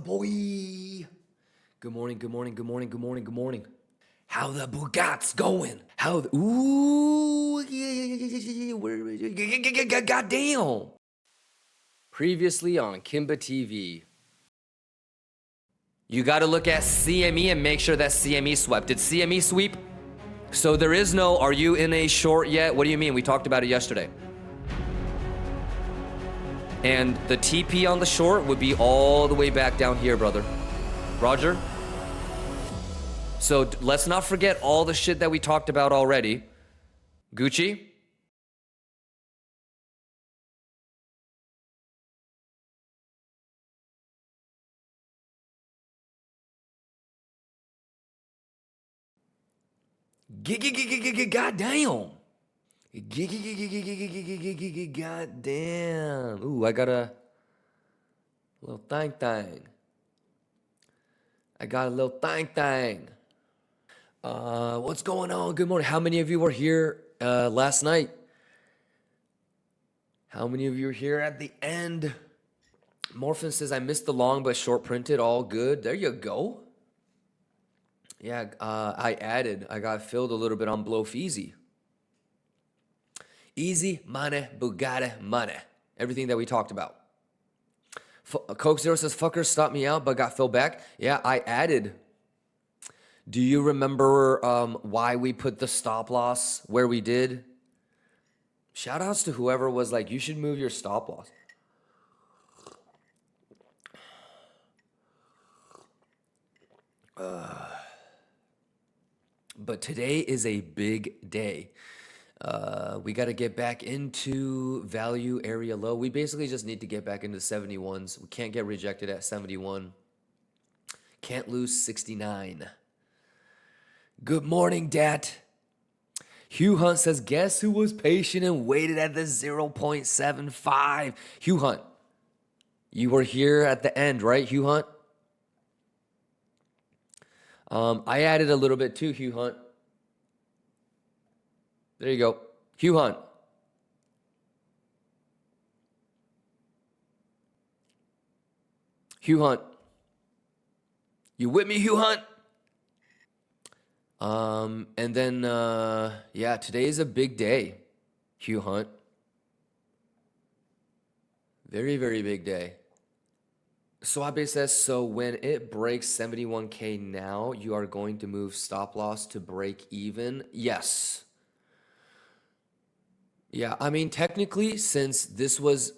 boy? Good morning, good morning, good morning, good morning, good morning. How the Bugat's going? How the, ooh, yeah, goddamn. Previously on Kimba TV. You got to look at CME and make sure that CME swept. Did CME sweep? So there is no, are you in a short yet? What do you mean? We talked about it yesterday. And the TP on the short would be all the way back down here, brother. Roger? So let's not forget all the shit that we talked about already. Gucci? Goddamn. Goddamn. Ooh, I got a little thing. I got a little thing. What's going on? Good morning. How many of you were here last night? How many of you were here at the end? Morphin says, I missed the long but short printed. All good. There you go. Yeah, I got filled a little bit on Blow Easy. Easy money, Bugatti money. Everything that we talked about. Coke Zero says, fuckers stopped me out but got filled back. Yeah, I added. Do you remember why we put the stop loss where we did? Shout outs to whoever was like, you should move your stop loss. But today is a big day. We got to get back into value area low. We basically just need to get back into 71s. We can't get rejected at 71. Can't lose 69. Good morning, Dat. Hugh Hunt says, guess who was patient and waited at the 0.75? Hugh Hunt. You were here at the end, right, Hugh Hunt? I added a little bit too, Hugh Hunt. There you go. Hugh Hunt. Hugh Hunt. You with me, Hugh Hunt? And then, yeah, today is a big day, Hugh Hunt. Very, very big day. Suabe says, so when it breaks 71K now, you are going to move stop loss to break even? Yes. Yeah, I mean, technically, since this was,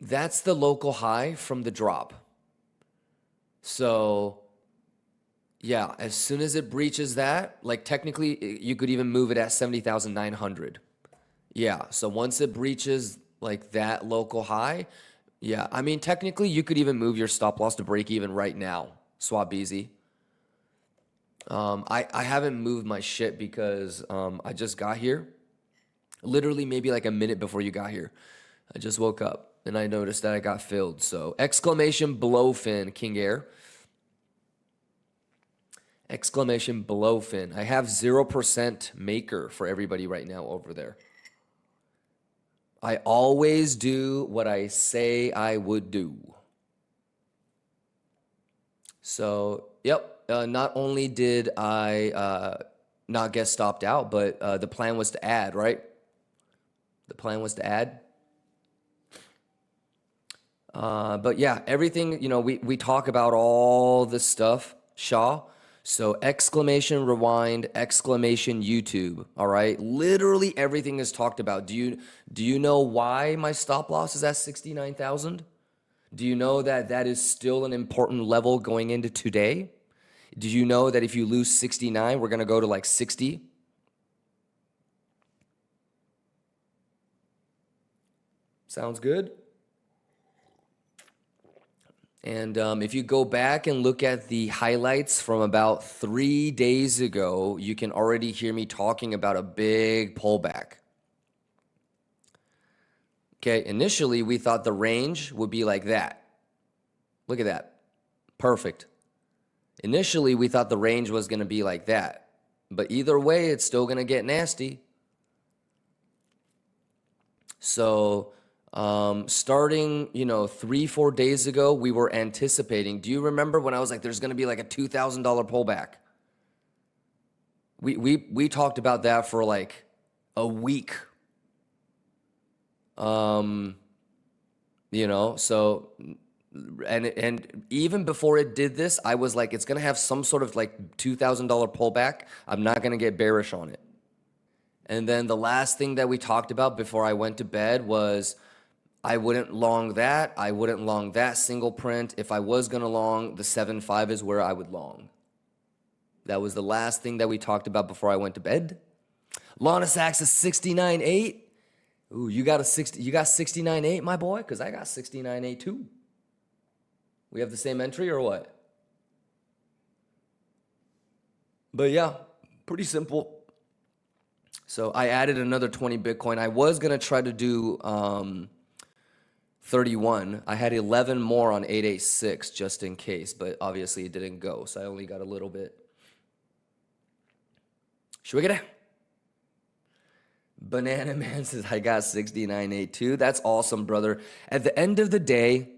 that's the local high from the drop. So, yeah, as soon as it breaches that, like technically, you could even move it at 70,900. Yeah, so once it breaches like that local high, yeah, I mean, technically, you could even move your stop loss to break even right now, Swap Easy. I haven't moved my shit because I just got here. Literally maybe like a minute before you got here. I just woke up and I noticed that I got filled. So exclamation blowfin, King Air. Exclamation blowfin. I have 0% maker for everybody right now over there. I always do what I say I would do. So, yep. Not only did I not get stopped out, but the plan was to add, right? The plan was to add. But yeah, everything, you know, we talk about all this stuff, Shaw. So exclamation rewind, exclamation YouTube, all right? Literally everything is talked about. Do you know why my stop loss is at 69,000? Do you know that that is still an important level going into today? Do you know that if you lose 69, we're going to go to like 60? Sounds good? And if you go back and look at the highlights from about 3 days ago, you can already hear me talking about a big pullback. Okay, initially we thought the range would be like that. Look at that. Perfect. Initially we thought the range was going to be like that. But either way, it's still going to get nasty. So Starting, 3-4 days ago, we were anticipating. Do you remember when I was like, there's going to be like a $2,000 pullback? We talked about that for like a week. So and even before it did this, I was like, it's gonna have some sort of like $2,000 pullback. I'm not gonna get bearish on it. And then the last thing that we talked about before I went to bed was I wouldn't long that. I wouldn't long that single print. If I was gonna long, the 7.5 is where I would long. That was the last thing that we talked about before I went to bed. Lana Sachs is 69.8. Ooh, you got 69.8, my boy? Because I got 69.8 too. We have the same entry or what? But yeah, pretty simple. So I added another 20 Bitcoin. I was going to try to do 31. I had 11 more on 886 just in case, but obviously it didn't go. So I only got a little bit. Should we get it? Banana Man says, I got 69.8 too. That's awesome, brother. At the end of the day,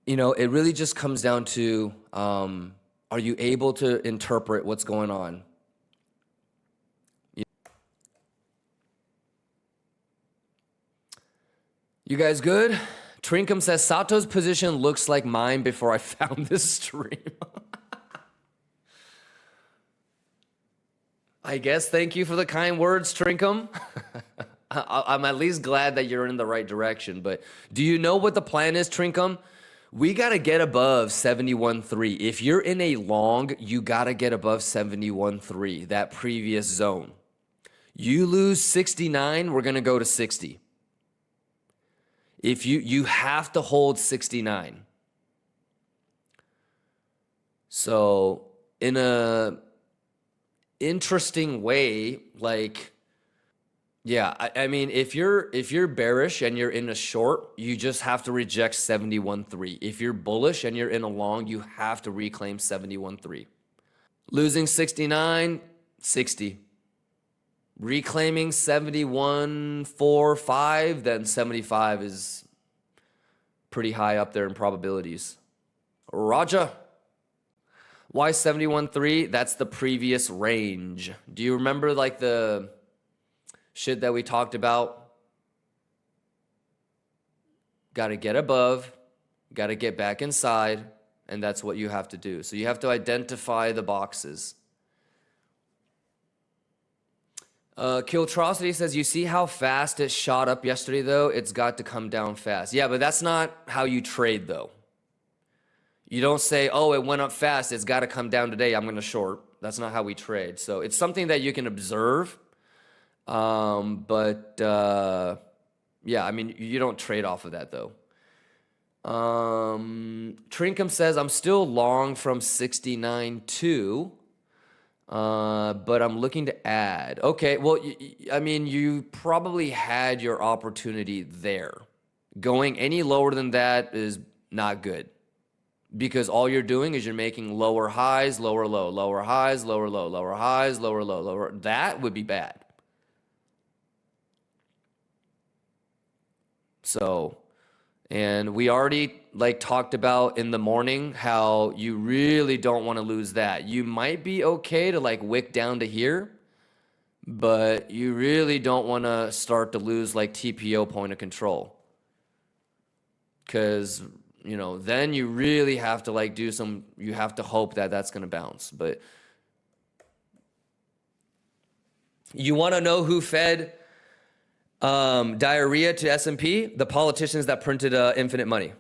it really just comes down to, are you able to interpret what's going on? You guys good? Trinkum says, Sato's position looks like mine before I found this stream. I guess thank you for the kind words, Trinkum. I'm at least glad that you're in the right direction. But do you know what the plan is, Trinkum? We got to get above 71.3. If you're in a long, you got to get above 71.3, that previous zone. You lose 69, we're going to go to 60. If you have to hold 69. So in a interesting way, like, yeah, I mean, if you're bearish and you're in a short, you just have to reject 71.3. If you're bullish and you're in a long, you have to reclaim 71.3. Losing 69, 60. Reclaiming 71.45, then 75 is pretty high up there in probabilities. Raja. Why 71.3? That's the previous range. Do you remember like the shit that we talked about? Got to get above, got to get back inside, and that's what you have to do. So you have to identify the boxes. Kiltrosity says, you see how fast it shot up yesterday, though? It's got to come down fast. Yeah, but that's not how you trade, though. You don't say, oh, it went up fast, it's got to come down today, I'm going to short. That's not how we trade. So it's something that you can observe. Yeah, I mean, you don't trade off of that, though. Trinkum says, I'm still long from 69.2. But I'm looking to add. Okay, well, I mean, you probably had your opportunity there. Going any lower than that is not good because all you're doing is you're making lower highs, lower low, lower highs, lower low, lower highs, lower low, lower. That would be bad. So, and we already talked about in the morning how you really don't want to lose that. You might be okay to wick down to here, but you really don't want to start to lose TPO point of control. Because, then you really have to you have to hope that that's going to bounce. But you want to know who fed diarrhea to S&P? The politicians that printed infinite money.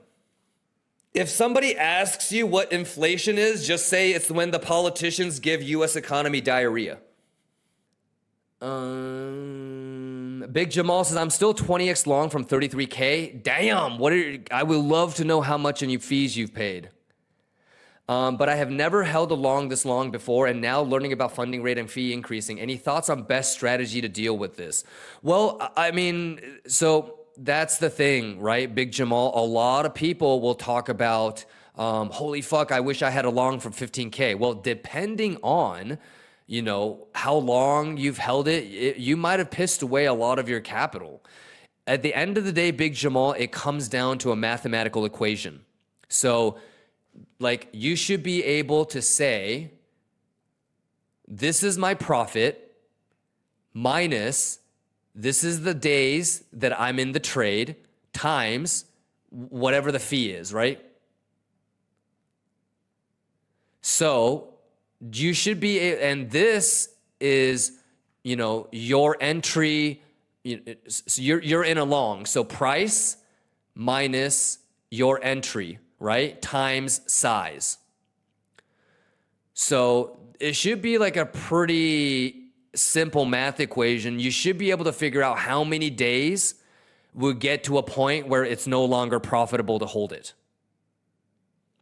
If somebody asks you what inflation is, just say it's when the politicians give U.S. economy diarrhea. Big Jamal says, I'm still 20x long from 33K. Damn, I would love to know how much in fees you've paid. But I have never held a long this long before, and now learning about funding rate and fee increasing. Any thoughts on best strategy to deal with this? Well, I mean, so that's the thing, right, Big Jamal? A lot of people will talk about, holy fuck, I wish I had a long from 15K. Well, depending on, how long you've held it, you might have pissed away a lot of your capital. at the end of the day, Big Jamal, it comes down to a mathematical equation. So like you should be able to say, this is my profit minus this is the days that I'm in the trade times whatever the fee is, right? So you should be, and this is, you know, your entry, you're in a long. So price minus your entry, right? Times size. So it should be like a pretty simple math equation. You should be able to figure out how many days will get to a point where it's no longer profitable to hold it.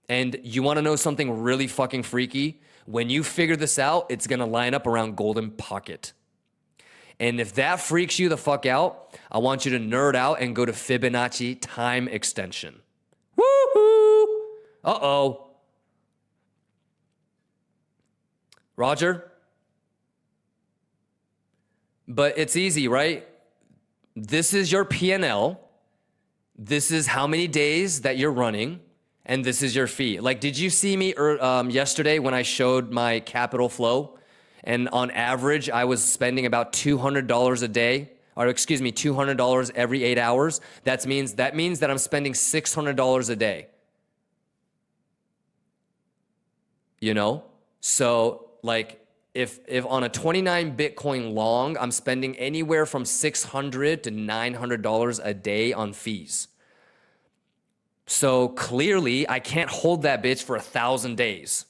And you want to know something really fucking freaky? When you figure this out, it's going to line up around golden pocket. And if that freaks you the fuck out, I want you to nerd out and go to Fibonacci time extension. Woohoo! Uh-oh. Roger? But it's easy, right? This is your P&L. This is how many days that you're running. And this is your fee. Like, did you see me yesterday when I showed my capital flow? And on average, I was spending about $200 a day, or excuse me, $200 every 8 hours. That means that I'm spending $600 a day. You know? So like if on a 29 Bitcoin long, I'm spending anywhere from $600 to $900 a day on fees. So clearly I can't hold that bitch for 1,000 days,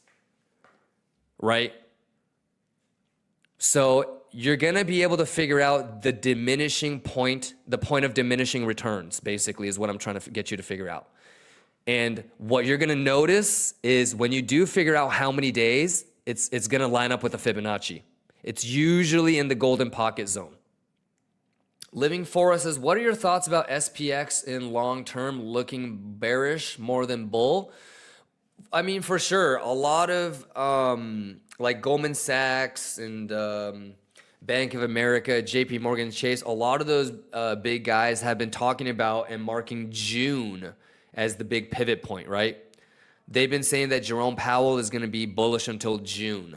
right? So you're gonna be able to figure out the diminishing point, the point of diminishing returns, basically, is what I'm trying to get you to figure out. And what you're gonna notice is when you do figure out how many days, it's gonna line up with the Fibonacci. It's usually in the golden pocket zone. Living Forest says, what are your thoughts about SPX in long term, looking bearish more than bull? I mean, for sure, a lot of like Goldman Sachs and Bank of America, JP Morgan Chase, a lot of those big guys have been talking about and marking June as the big pivot point, right? They've been saying that Jerome Powell is going to be bullish until June.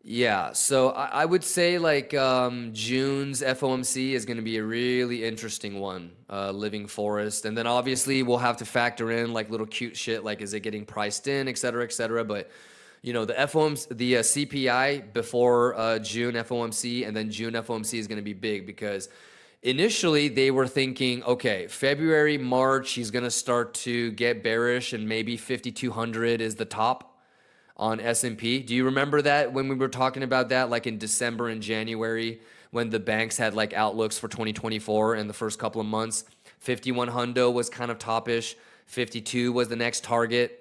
Yeah, so I would say like June's FOMC is going to be a really interesting one, Living Forest. And then obviously we'll have to factor in like little cute shit, like is it getting priced in, et cetera, et cetera. But, you know, the CPI before June FOMC and then June FOMC is going to be big because initially they were thinking, okay, February, March, he's going to start to get bearish and maybe 5,200 is the top on S&P. Do you remember that when we were talking about that, like in December and January, when the banks had like outlooks for 2024 in the first couple of months? 51 hundo was kind of topish. 52 was the next target.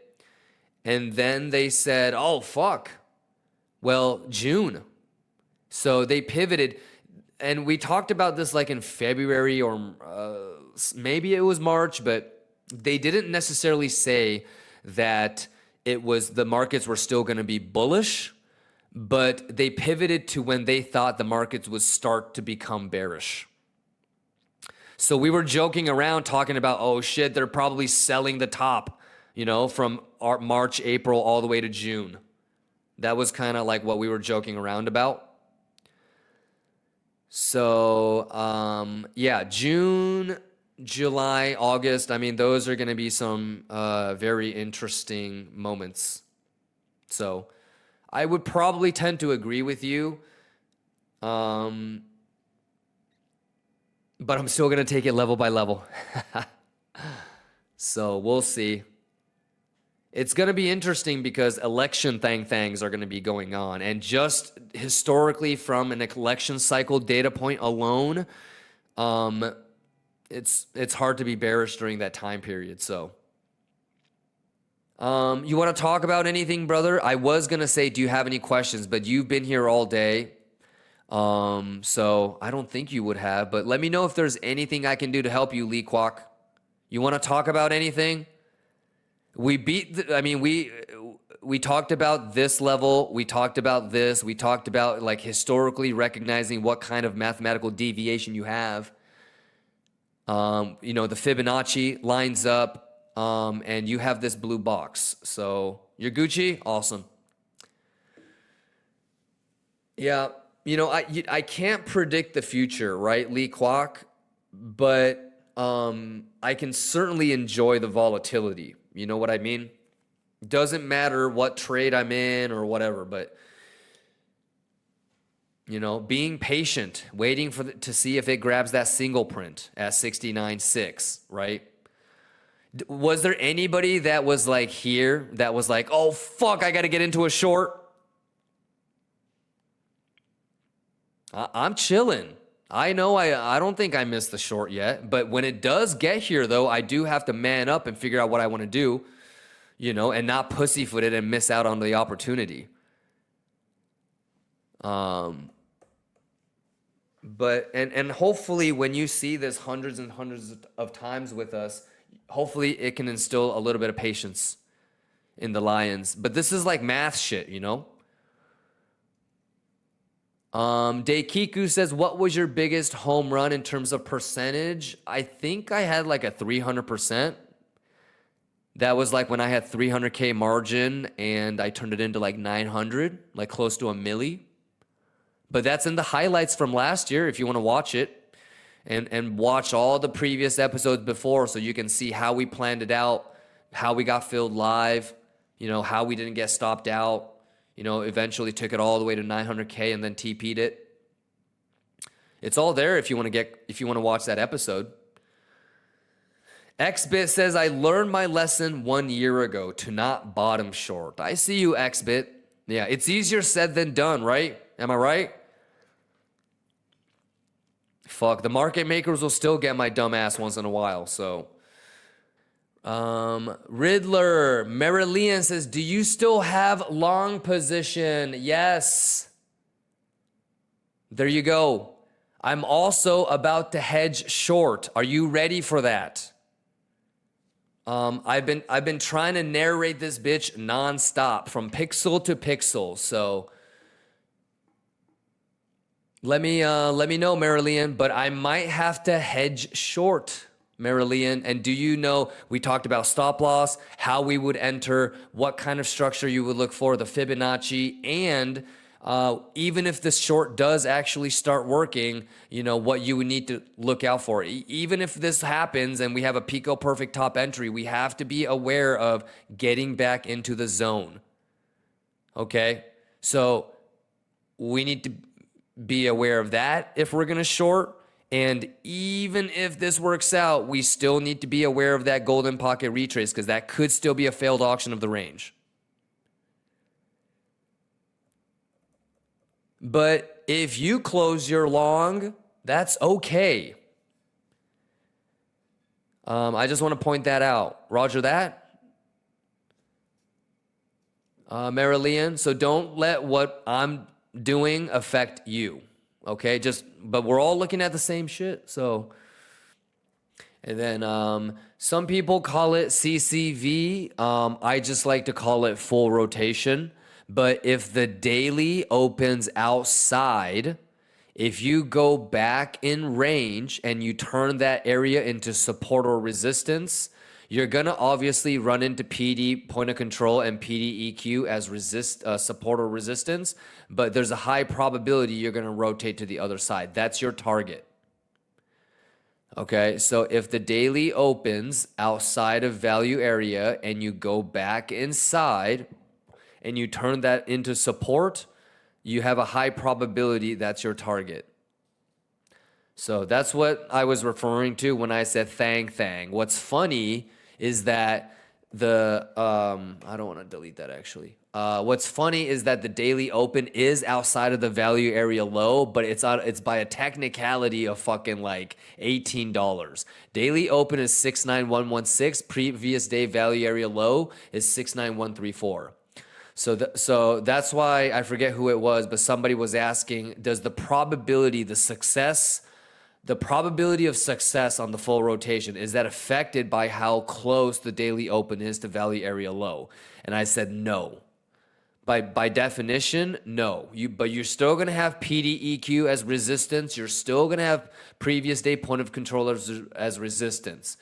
And then they said, oh, fuck. Well, June. So they pivoted. And we talked about this like in February or maybe it was March, but they didn't necessarily say that it was the markets were still going to be bullish, but they pivoted to when they thought the markets would start to become bearish. So we were joking around talking about, oh shit, they're probably selling the top, you know, from March, April, all the way to June. That was kind of like what we were joking around about. So, yeah, June, July, August, I mean, those are going to be some very interesting moments. So I would probably tend to agree with you. But I'm still going to take it level by level. So we'll see. It's going to be interesting because election things are going to be going on. And just historically from an election cycle data point alone, it's hard to be bearish during that time period. So you want to talk about anything, brother? I was going to say, do you have any questions? But you've been here all day. So I don't think you would have. But let me know if there's anything I can do to help you, Lee Kwok. You want to talk about anything? We beat, we talked about this level. We talked about this. We talked about like historically recognizing what kind of mathematical deviation you have. You know, the Fibonacci lines up, and you have this blue box. So you're Gucci. Awesome. Yeah. You know, I can't predict the future, right, Lee Kwok? But I can certainly enjoy the volatility. You know what I mean? Doesn't matter what trade I'm in or whatever, but you know, being patient, waiting for to see if it grabs that single print at 69.6, right? Was there anybody that was like here that was like, oh fuck, I got to get into a short? I'm chilling. I know I don't think I missed the short yet, but when it does get here though, I do have to man up and figure out what I want to do, you know, and not pussyfoot it and miss out on the opportunity. But and hopefully when you see this hundreds and hundreds of times with us, hopefully it can instill a little bit of patience in the Lions. But this is like math shit, you know? Deikiku says, what was your biggest home run in terms of percentage? I think I had like a 300%. That was like when I had 300K margin and I turned it into like 900, like close to a milli. But that's in the highlights from last year if you want to watch it and watch all the previous episodes before so you can see how we planned it out, how we got filled live, you know, how we didn't get stopped out, you know, eventually took it all the way to 900K and then TP'd it. It's all there if you want to watch that episode. XBit says, I learned my lesson 1 year ago to not bottom short. I see you, XBit. Yeah, it's easier said than done, right? Am I right? Fuck, the market makers will still get my dumb ass once in a while, so. Riddler, Marilyn says, do you still have long position? Yes. There you go. I'm also about to hedge short. Are you ready for that? I've been trying to narrate this bitch nonstop from pixel to pixel, so let me know, Marilyn, but I might have to hedge short, Marilyn. And do you know, we talked about stop loss, how we would enter, what kind of structure you would look for, the Fibonacci, and even if the short does actually start working, you know, what you would need to look out for. Even if this happens and we have a Pico perfect top entry, we have to be aware of getting back into the zone. Okay? So we need to be aware of that if we're going to short. And even if this works out, we still need to be aware of that golden pocket retrace because that could still be a failed auction of the range. But if you close your long, that's okay. I just want to point that out. Roger that. Marilyn, so don't let what I'm doing affect you. Okay? But we're all looking at the same shit. So, and then some people call it CCV. I just like to call it full rotation. But if the daily opens outside, if you go back in range and you turn that area into support or resistance, you're going to obviously run into PD, point of control, and PDEQ as support or resistance. But there's a high probability you're going to rotate to the other side. That's your target. Okay, so if the daily opens outside of value area and you go back inside and you turn that into support, you have a high probability that's your target. So that's what I was referring to when I said thang. What's funny is that I don't want to delete that actually. What's funny is that the daily open is outside of the value area low, but it's by a technicality of fucking like $18. Daily open is 69116. Previous day value area low is 69134. So that's why I forget who it was, but somebody was asking, does the probability of success on the full rotation, is that affected by how close the daily open is to value area low? And I said no. By definition, no. But you're still gonna have PDEQ as resistance. You're still gonna have previous day point of control as resistance.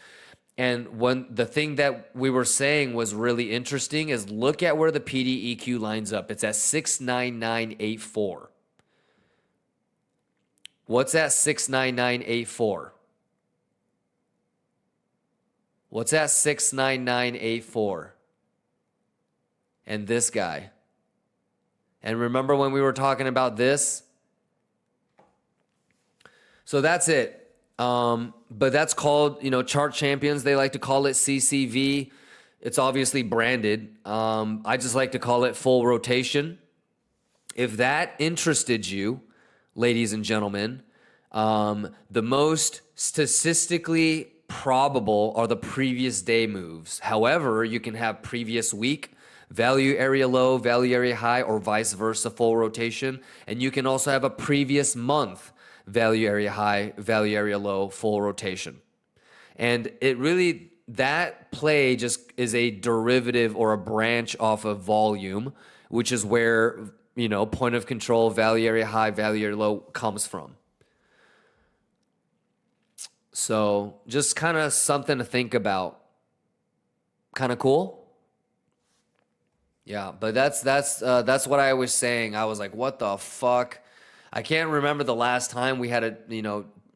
And when the thing that we were saying was really interesting is look at where the PDEQ lines up. It's at 69984. What's at 69984? What's at 69984? And this guy. And remember when we were talking about this? So that's it. But that's called, Chart Champions. They like to call it CCV. It's obviously branded. I just like to call it full rotation. If that interested you, ladies and gentlemen, the most statistically probable are the previous day moves. However, you can have previous week, value area low, value area high, or vice versa, full rotation. And you can also have a previous month, value area high, value area low, full rotation. And it really, that play just is a derivative or a branch off of volume, which is where, point of control, value area high, value area low comes from. So just kind of something to think about. Kind of cool. Yeah, but that's what I was saying. I was like, what the fuck? I can't remember the last time we had a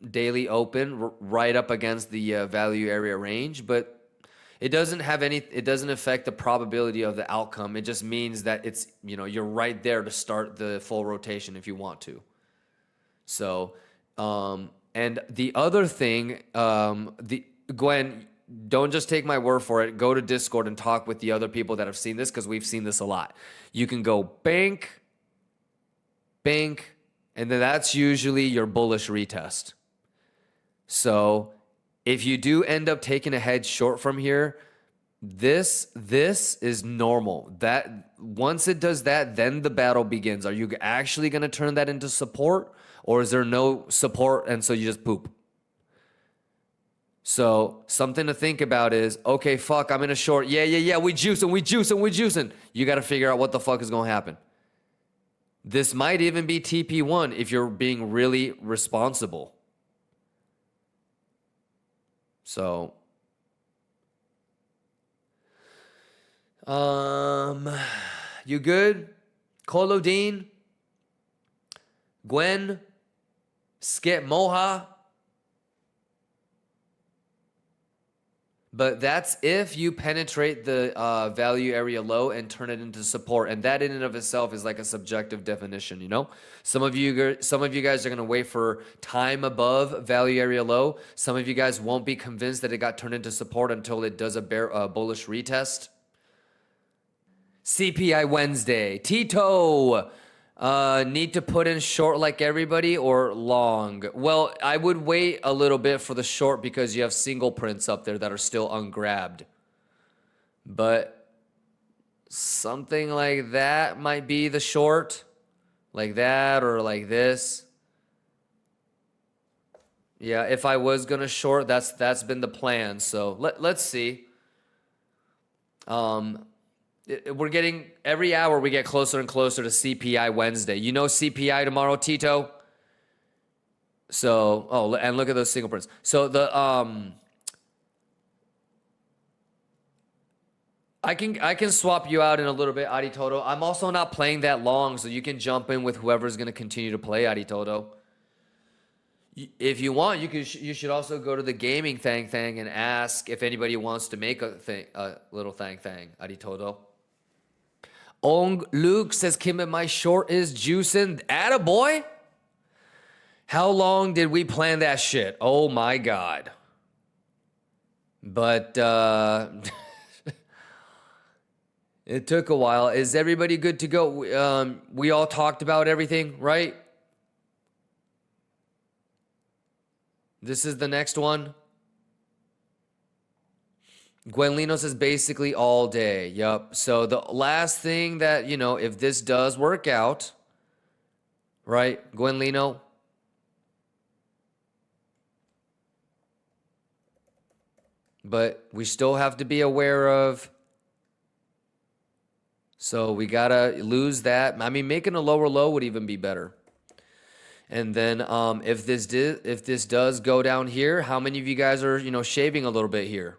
daily open right up against the value area range, but it doesn't affect the probability of the outcome. It just means that it's you're right there to start the full rotation if you want to. So and the other thing, Gwen, don't just take my word for it. Go to Discord and talk with the other people that have seen this, because we've seen this a lot. You can go bank, and then that's usually your bullish retest. So if you do end up taking a hedge short from here, this is normal. That once it does that, then the battle begins. Are you actually going to turn that into support, or is there no support and so you just poop? So something to think about is, okay, fuck, I'm in a short. Yeah, we juicing. You got to figure out what the fuck is going to happen. This might even be TP1 if you're being really responsible. So, you good? Kolodine, Gwen, Skip Moha. But that's if you penetrate the value area low and turn it into support, and that in and of itself is like a subjective definition. Some of you guys are gonna wait for time above value area low. Some of you guys won't be convinced that it got turned into support until it does a bullish retest. CPI Wednesday, Tito. Need to put in short like everybody or long? Well, I would wait a little bit for the short because you have single prints up there that are still ungrabbed. But something like that might be the short. Like that or like this. Yeah, if I was going to short, that's been the plan. So let's see. We're getting, every hour we get closer and closer to CPI Wednesday. CPI tomorrow, Tito? So, and look at those single prints. So I can swap you out in a little bit, Aditoto. I'm also not playing that long, so you can jump in with whoever's going to continue to play, Aditoto. If you want, you should also go to the gaming thang and ask if anybody wants to make a little thang, Aditoto. Ong Luke says, Kim, my short is juicing. Attaboy. How long did we plan that shit? Oh my God. But it took a while. Is everybody good to go? We all talked about everything, right? This is the next one. Gwenlino says basically all day. Yup. So the last thing that, if this does work out, right, Gwenlino? But we still have to be aware of So we gotta lose that. I mean, making a lower low would even be better. And then if this does go down here, how many of you guys are, you know, shaving a little bit here?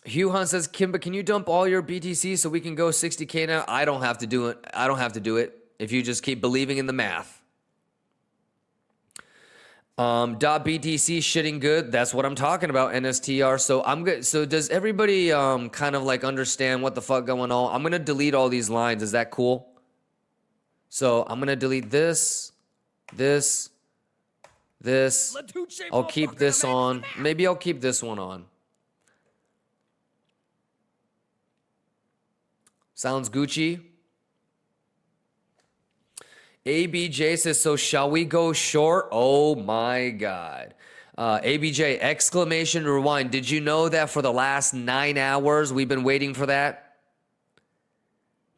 Hugh Hunt says, Kimba, can you dump all your BTC so we can go 60K now? I don't have to do it. I don't have to do it if you just keep believing in the math. .BTC shitting good. That's what I'm talking about, NSTR. So I'm good. So does everybody kind of like understand what the fuck going on? I'm gonna delete all these lines. Is that cool? So I'm gonna delete this. I'll keep this on. Maybe I'll keep this one on. Sounds Gucci. ABJ says, so shall we go short? Oh my God. ABJ, exclamation rewind. Did you know that for the last 9 hours, we've been waiting for that?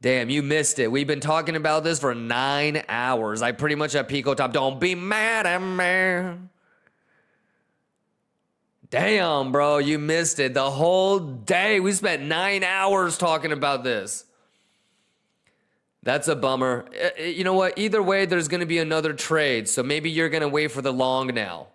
Damn, you missed it. We've been talking about this for 9 hours. I pretty much at Pico Top. Don't be mad at me. Damn, bro, you missed it. The whole day. We spent 9 hours talking about this. That's a bummer. You know what? Either way, there's going to be another trade. So maybe you're going to wait for the long now.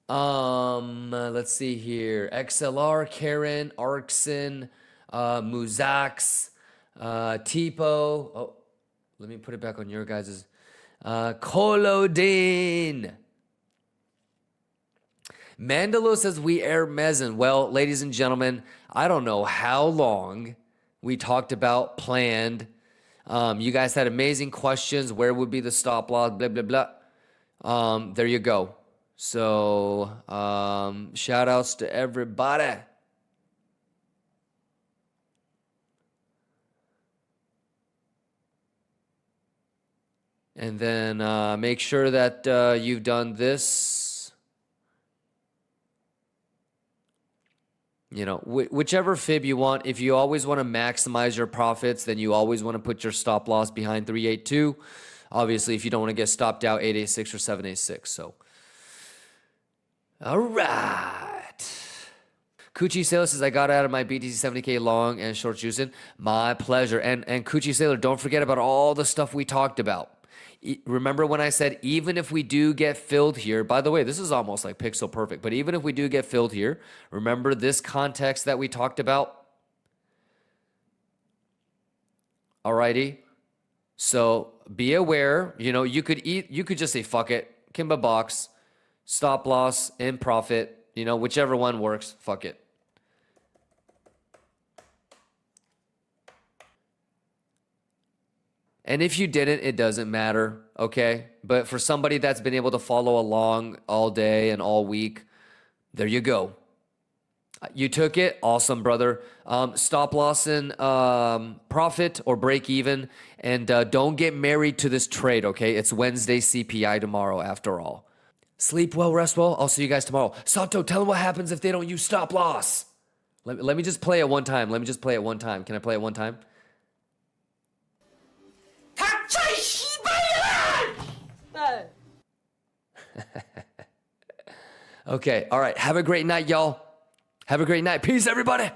Let's see here. XLR, Karen, Arxin, Muzax, Tipo. Oh, let me put it back on your guys's. Kolodin. Mandalo says we air Mezzin. Well, ladies and gentlemen, I don't know how long we talked about planned. You guys had amazing questions. Where would be the stop loss? Blah, blah, blah. There you go. So shout outs to everybody. And then make sure that you've done this. You know, whichever fib you want. If you always want to maximize your profits, then you always want to put your stop loss behind 382. Obviously, if you don't want to get stopped out 886 or 786. So, all right. Coochie Sailor says, I got out of my BTC 70K long and short juicing. My pleasure. And Coochie Sailor, don't forget about all the stuff we talked about. Remember when I said, even if we do get filled here, by the way, this is almost like pixel perfect, but even if we do get filled here, remember this context that we talked about? Alrighty. So be aware, you know, you could just say, fuck it, Kimba box, stop loss, in profit, you know, whichever one works, fuck it. And if you didn't, it doesn't matter, okay? But for somebody that's been able to follow along all day and all week, there you go. You took it, awesome, brother. Stop loss in profit or break even, and don't get married to this trade, okay? It's Wednesday CPI tomorrow, after all. Sleep well, rest well. I'll see you guys tomorrow. Sato, tell them what happens if they don't use stop loss. Let me just play it one time. Let me just play it one time. Can I play it one time? Okay, all right. Have a great night, y'all. Have a great night. Peace, everybody.